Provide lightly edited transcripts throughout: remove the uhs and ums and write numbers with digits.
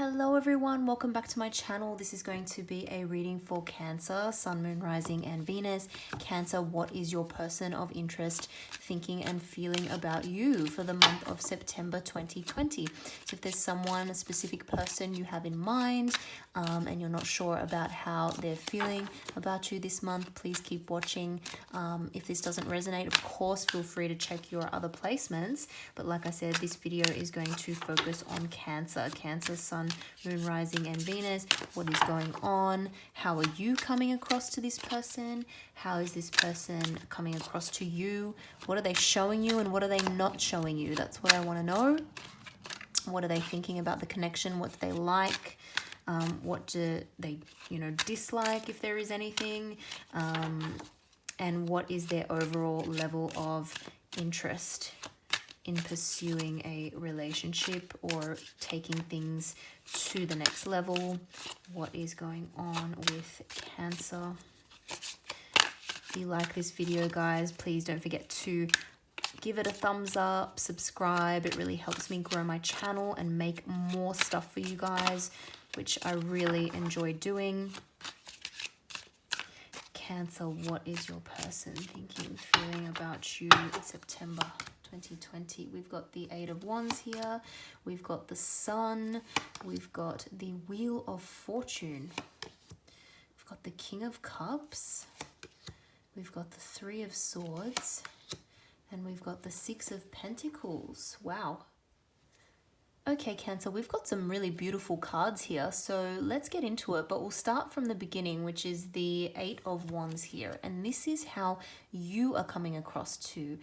Hello everyone, welcome back to my channel. This is going to be a reading for Cancer, Sun, Moon, Rising and Venus. Cancer, what is your person of interest thinking and feeling about you for the month of September 2020? So if there's someone, a specific person you have in mind and you're not sure about how they're feeling about you this month, please keep watching. If this doesn't resonate, of course, feel free to check your other placements. But like I said, this video is going to focus on Cancer. Cancer, Sun, Moon, Rising and Venus. What is going on? How are you coming across to this person? How is this person coming across to you? What are they showing you and what are they not showing you? That's what I want to know. What are they thinking about the connection? What do they like? What do they, dislike, if there is anything? And what is their overall level of interest in pursuing a relationship or taking things to the next level? What is going on with Cancer? If you like this video, guys, please don't forget to give it a thumbs up, subscribe. It really helps me grow my channel and make more stuff for you guys, which I really enjoy doing. Cancer, what is your person thinking, feeling about you in September 2020? We've got the Eight of Wands here. We've got the Sun. We've got the Wheel of Fortune. We've got the King of Cups. We've got the Three of Swords. And we've got the Six of Pentacles. Wow. Okay, Cancer, we've got some really beautiful cards here, so let's get into it. But we'll start from the beginning, which is the Eight of Wands here. And this is how you are coming across to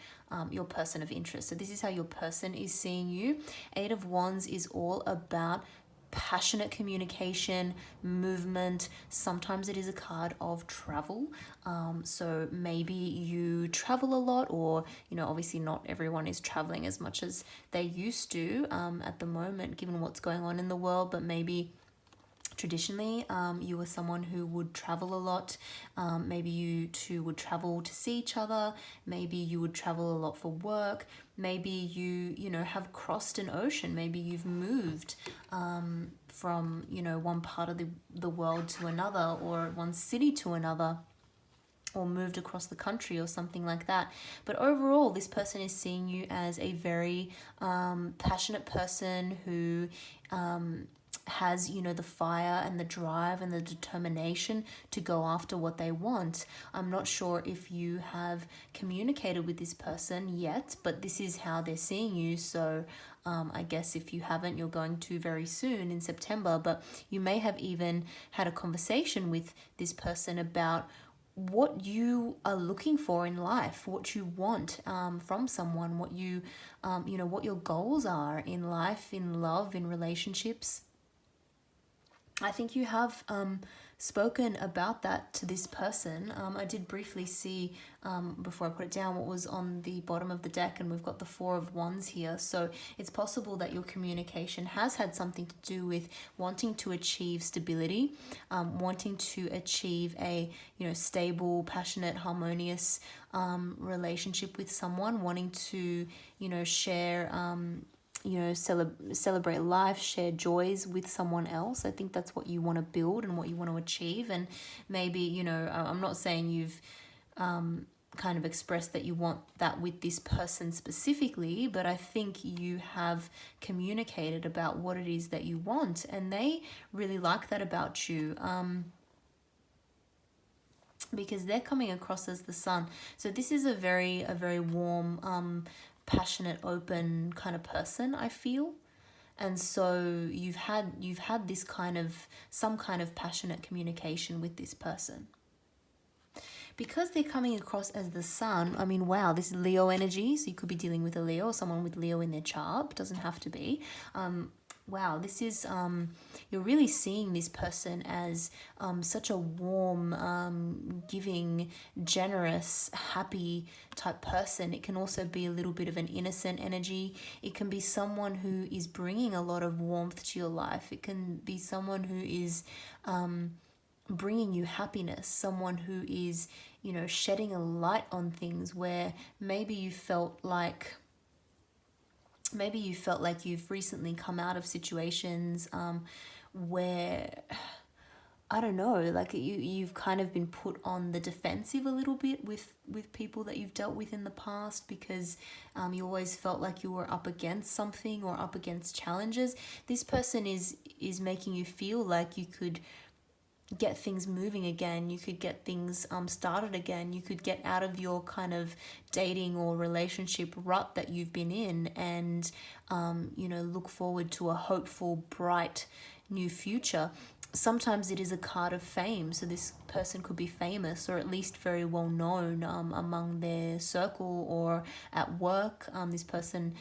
your person of interest. So this is how your person is seeing you. Eight of Wands is all about passionate communication, movement. Sometimes it is a card of travel. So maybe you travel a lot, or obviously not everyone is traveling as much as they used to at the moment, given what's going on in the world. But maybe traditionally you were someone who would travel a lot. Maybe you two would travel to see each other. Maybe you would travel a lot for work. Maybe you have crossed an ocean. Maybe you've moved from one part of the world to another, or one city to another, or moved across the country or something like that. But overall, this person is seeing you as a very passionate person who has the fire and the drive and the determination to go after what they want. I'm not sure if you have communicated with this person yet, but this is how they're seeing you. So I guess if you haven't, you're going to very soon in September. But you may have even had a conversation with this person about what you are looking for in life, what you want from someone, what you what your goals are in life, in love, in relationships. I think you have spoken about that to this person. I did briefly see, before I put it down, what was on the bottom of the deck, and we've got the Four of Wands here. So it's possible that your communication has had something to do with wanting to achieve stability, wanting to achieve a stable, passionate, harmonious relationship with someone, wanting to share celebrate life, share joys with someone else. I think that's what you want to build and what you want to achieve. And maybe, I'm not saying you've kind of expressed that you want that with this person specifically, but I think you have communicated about what it is that you want, and they really like that about you. Because they're coming across as the Sun. So this is a very warm, passionate, open kind of person, I feel. And so you've had this some kind of passionate communication with this person. Because they're coming across as the Sun, I mean, wow, this is Leo energy. So you could be dealing with a Leo or someone with Leo in their chart. Doesn't have to be. Wow, this is, you're really seeing this person as such a warm, giving, generous, happy type person. It can also be a little bit of an innocent energy. It can be someone who is bringing a lot of warmth to your life. It can be someone who is bringing you happiness, someone who is, shedding a light on things where maybe you felt like maybe you felt like you've recently come out of situations where, I don't know, like you've kind of been put on the defensive a little bit with people that you've dealt with in the past, because you always felt like you were up against something or up against challenges. This person is making you feel like you could get things moving again, you could get things started again, you could get out of your kind of dating or relationship rut that you've been in, and you know, look forward to a hopeful, bright new future. Sometimes it is a card of fame, so this person could be famous or at least very well known among their circle or at work. This person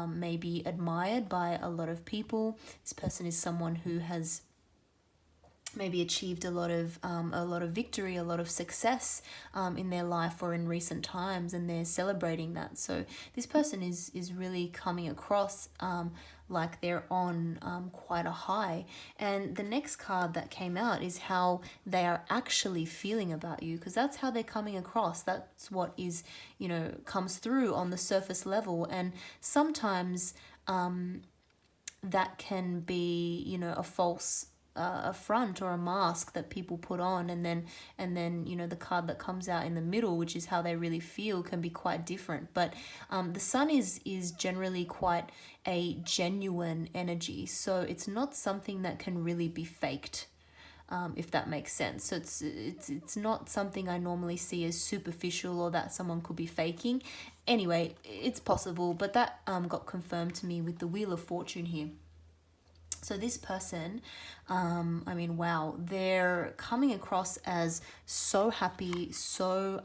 may be admired by a lot of people. This person is someone who has maybe achieved a lot of victory, a lot of success in their life or in recent times, and they're celebrating that. So this person is really coming across like they're on quite a high. And the next card that came out is how they are actually feeling about you, because that's how they're coming across. That's what is, you know, comes through on the surface level. And sometimes that can be, you know, a false a front or a mask that people put on, and then you know, the card that comes out in the middle, which is how they really feel, can be quite different. But the sun is generally quite a genuine energy, so it's not something that can really be faked, if that makes sense. So it's not something I normally see as superficial or that someone could be faking. Anyway, it's possible, but that got confirmed to me with the Wheel of Fortune here. So this person, I mean, wow, they're coming across as so happy, so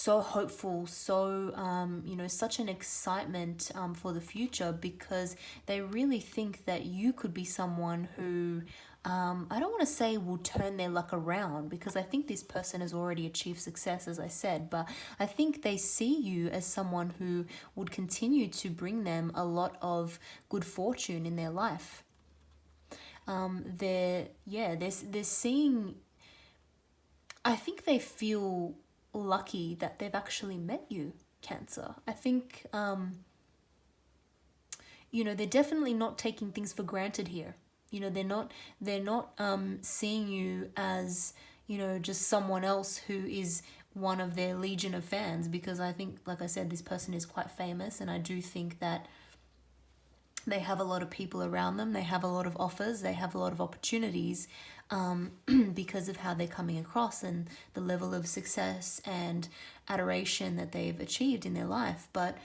hopeful, so you know, such an excitement for the future, because they really think that you could be someone who, I don't want to say will turn their luck around, because I think this person has already achieved success, as I said, but I think they see you as someone who would continue to bring them a lot of good fortune in their life. They're seeing, I think they feel lucky that they've actually met you, Cancer. I think, you know, they're definitely not taking things for granted here. You know, they're not seeing you as, you know, just someone else who is one of their legion of fans, because I think, like I said, this person is quite famous, and I do think that they have a lot of people around them, they have a lot of offers, they have a lot of opportunities, because of how they're coming across and the level of success and adoration that they've achieved in their life. But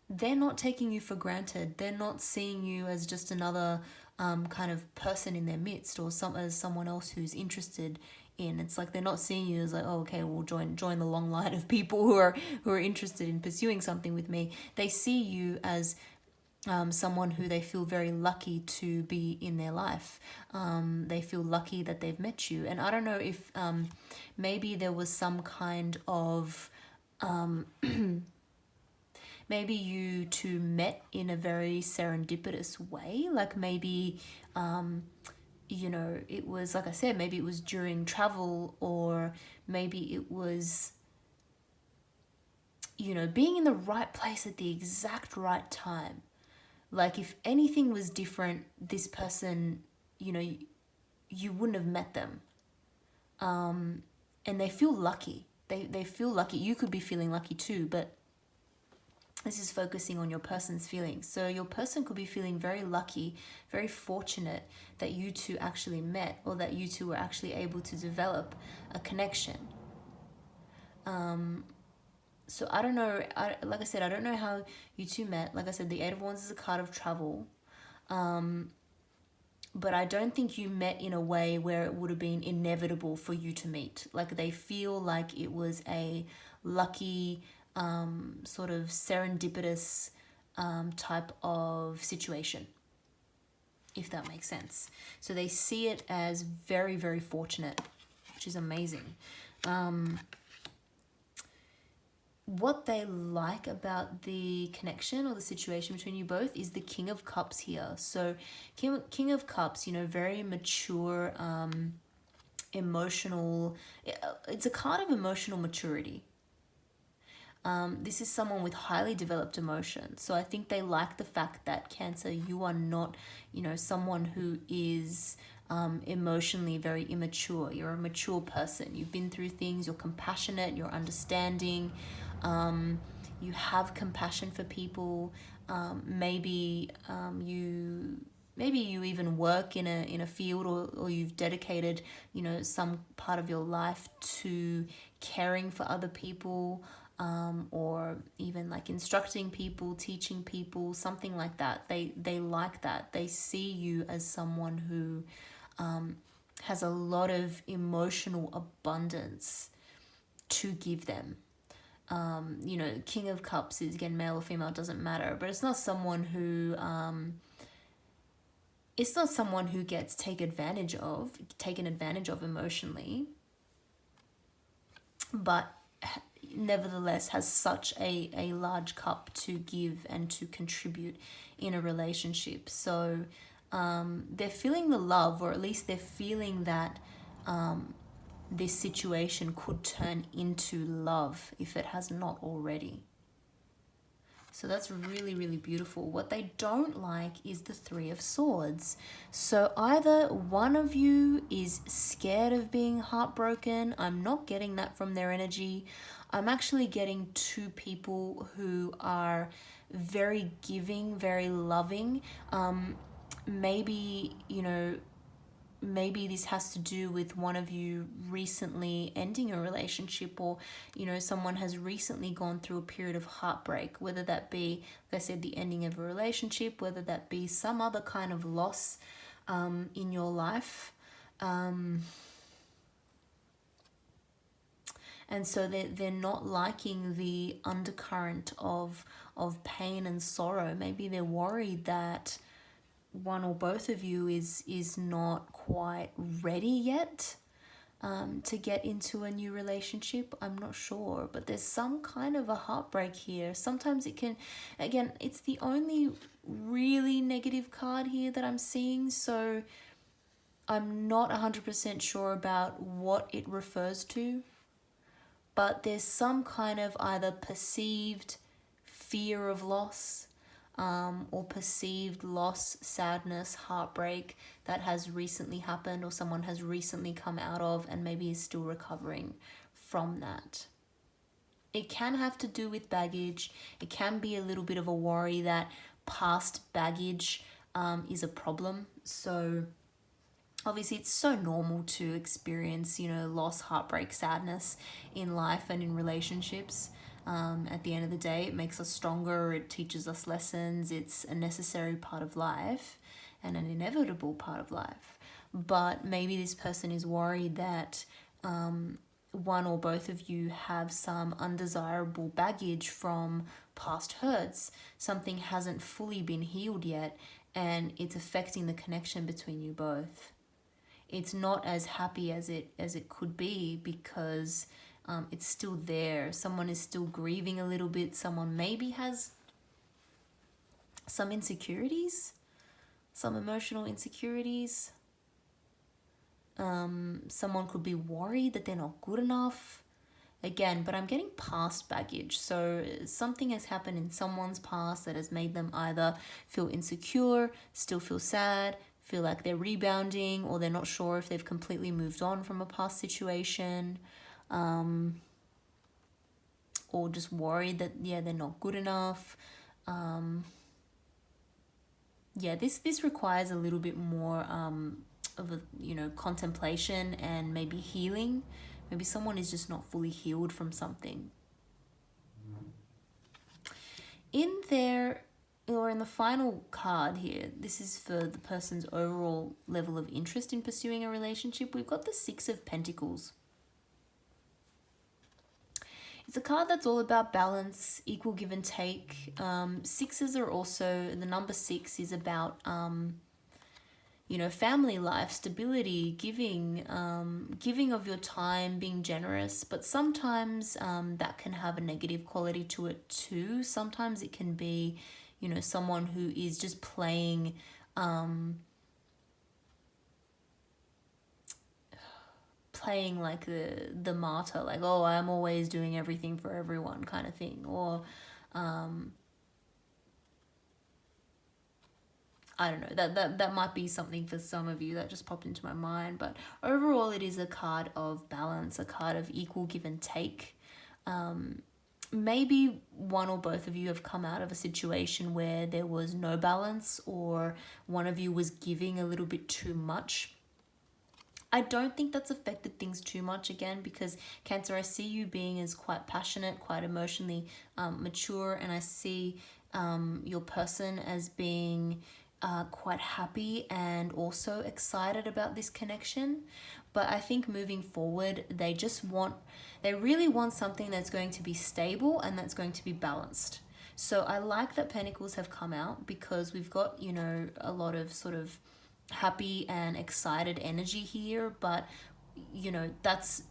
they're not taking you for granted. They're not seeing you as just another kind of person in their midst, or as someone else who's interested in. It's like they're not seeing you as like, oh, okay, we'll join the long line of people who are interested in pursuing something with me. They see you as someone who they feel very lucky to be in their life. They feel lucky that they've met you. And I don't know if maybe there was some kind of maybe you two met in a very serendipitous way. Like maybe you know, it was, like I said, maybe it was during travel, or maybe it was, you know, being in the right place at the exact right time. Like if anything was different, this person, you know, you wouldn't have met them. And they feel lucky. They feel lucky. You could be feeling lucky too, but this is focusing on your person's feelings. So your person could be feeling very lucky, very fortunate that you two actually met, or that you two were actually able to develop a connection. So I don't know, like I said, I don't know how you two met. Like I said, the Eight of Wands is a card of travel. But I don't think you met in a way where it would have been inevitable for you to meet. Like they feel like it was a lucky, sort of serendipitous type of situation, if that makes sense. So they see it as very, very fortunate, which is amazing. What they like about the connection or the situation between you both is the King of Cups here. So King of Cups, you know, very mature, emotional. It's a card of emotional maturity. This is someone with highly developed emotions. So I think they like the fact that, Cancer, you are not, someone who is emotionally very immature. You're a mature person. You've been through things. You're compassionate. You're understanding. You have compassion for people. Maybe you even work in a field, or you've dedicated some part of your life to caring for other people, or even like instructing people, teaching people, something like that. They like that. They see you as someone who has a lot of emotional abundance to give them. King of Cups is, again, male or female, doesn't matter, but it's not someone who gets taken advantage of emotionally, but nevertheless has such a large cup to give and to contribute in a relationship. So they're feeling the love, or at least they're feeling that this situation could turn into love if it has not already. So that's really, really beautiful. What they don't like is the Three of Swords. So either one of you is scared of being heartbroken. I'm not getting that from their energy. I'm actually getting two people who are very giving, very loving. Maybe this has to do with one of you recently ending a relationship, or someone has recently gone through a period of heartbreak, whether that be, like I said, the ending of a relationship, whether that be some other kind of loss in your life. And so they're not liking the undercurrent of pain and sorrow. Maybe they're worried that one or both of you is not quite ready yet to get into a new relationship. I'm not sure, but there's some kind of a heartbreak here. Sometimes it can, again, it's the only really negative card here that I'm seeing, so I'm not 100% sure about what it refers to, but there's some kind of either perceived fear of loss, or perceived loss, sadness, heartbreak that has recently happened, or someone has recently come out of and maybe is still recovering from that. It can have to do with baggage. It can be a little bit of a worry that past baggage is a problem. So obviously it's so normal to experience, loss, heartbreak, sadness in life and in relationships. At the end of the day, it makes us stronger, it teaches us lessons, it's a necessary part of life and an inevitable part of life. But maybe this person is worried that one or both of you have some undesirable baggage from past hurts. Something hasn't fully been healed yet, and it's affecting the connection between you both. It's not as happy as it could be because it's still there. Someone is still grieving a little bit. Someone maybe has some insecurities, some emotional insecurities. Someone could be worried that they're not good enough. Again, but I'm getting past baggage. So something has happened in someone's past that has made them either feel insecure, still feel sad, feel like they're rebounding, or they're not sure if they've completely moved on from a past situation. Or just worried that, they're not good enough. This requires a little bit more of a, contemplation and maybe healing. Maybe someone is just not fully healed from something. In the final card here, this is for the person's overall level of interest in pursuing a relationship. We've got the Six of Pentacles. It's a card that's all about balance, equal give and take. Sixes are also, the number 6 is about, family life, stability, giving of your time, being generous. But sometimes that can have a negative quality to it too. Sometimes it can be, someone who is just playing playing like the martyr, like, oh, I'm always doing everything for everyone kind of thing. Or I don't know, that might be something for some of you that just popped into my mind. But overall, it is a card of balance, a card of equal give and take. Maybe one or both of you have come out of a situation where there was no balance, or one of you was giving a little bit too much. I don't think that's affected things too much, again, because Cancer, I see you being as quite passionate, quite emotionally mature, and I see your person as being quite happy and also excited about this connection. But I think moving forward, they really want something that's going to be stable and that's going to be balanced. So I like that Pentacles have come out, because we've got, you know, a lot of sort of happy and excited energy here, but you know, that's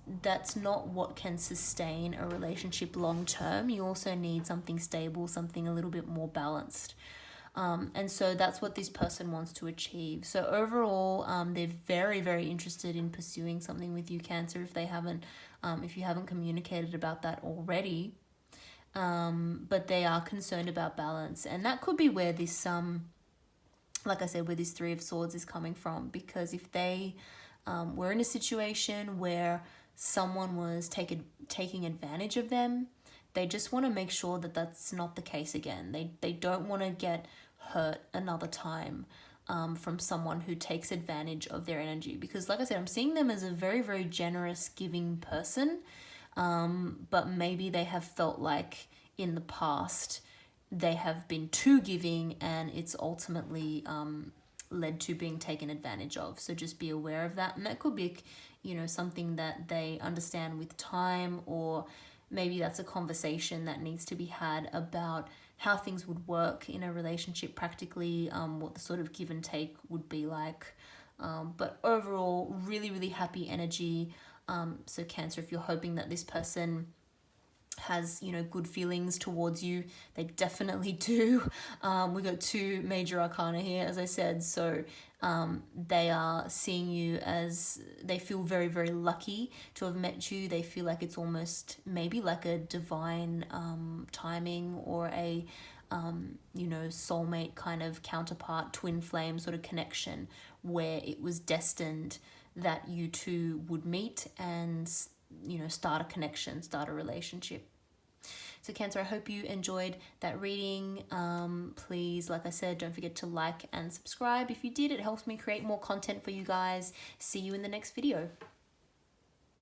not what can sustain a relationship long term. You also need something stable, something a little bit more balanced. And so that's what this person wants to achieve. So overall, they're very, very interested in pursuing something with you, Cancer, if you haven't communicated about that already. But they are concerned about balance, and that could be where this like I said, where this Three of Swords is coming from. Because if they were in a situation where someone was taking advantage of them, they just want to make sure that that's not the case again. They don't want to get hurt another time from someone who takes advantage of their energy. Because like I said, I'm seeing them as a very, very generous, giving person. But maybe they have felt like in the past they have been too giving, and it's ultimately led to being taken advantage of. So just be aware of that. And that could be, you know, something that they understand with time, or maybe that's a conversation that needs to be had about how things would work in a relationship practically, what the sort of give and take would be like. But overall, really, really happy energy. So Cancer, if you're hoping that this person has, you know, good feelings towards you, they definitely do. We got two major arcana here, as I said. So they are seeing you as, they feel very, very lucky to have met you. They feel like it's almost maybe like a divine timing, or a you know, soulmate kind of counterpart, twin flame sort of connection, where it was destined that you two would meet and, you know, start a connection, start a relationship. So Cancer, I hope you enjoyed that reading. Please, like I said, don't forget to like and subscribe. If you did, it helps me create more content for you guys. See you in the next video.